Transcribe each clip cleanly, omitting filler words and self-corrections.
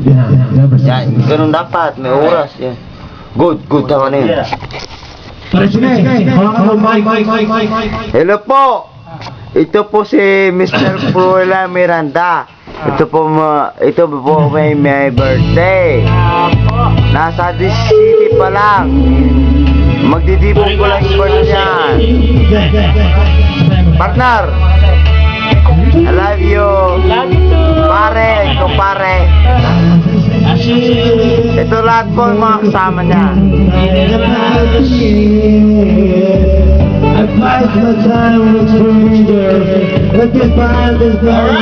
Yan, ganun dapat. May oras. Yan. Good, good. Tama na yun. Hello po. Ito po si Mr. Fruela Miranda. Ito po may birthday. Nasa DC City pa lang. Magdidibog ko lang yung birthday niyan. Partner, I love you. Pare, kumpare. Ito lahat po yung mga kasama niya. I pass my time with strangers, but this time is not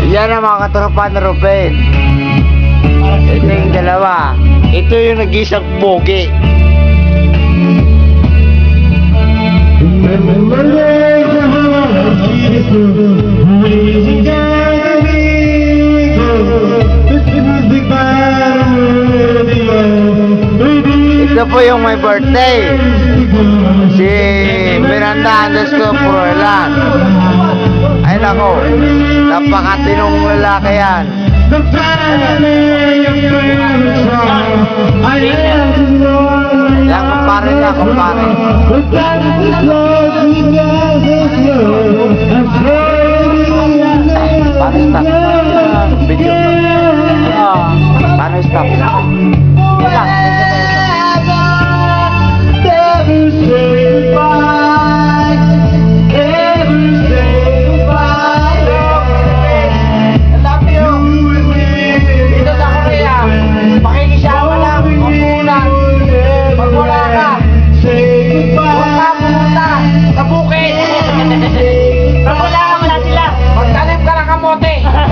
Yan ang mga katropa na Ruben. Ito yung dalawa. Ito yung nag-isang pogi. Ito po yung may birthday. Si Miranda _ Fruela. Ay nako, napakatinong lalaki yan. Yan, kumpare niya, kumpare.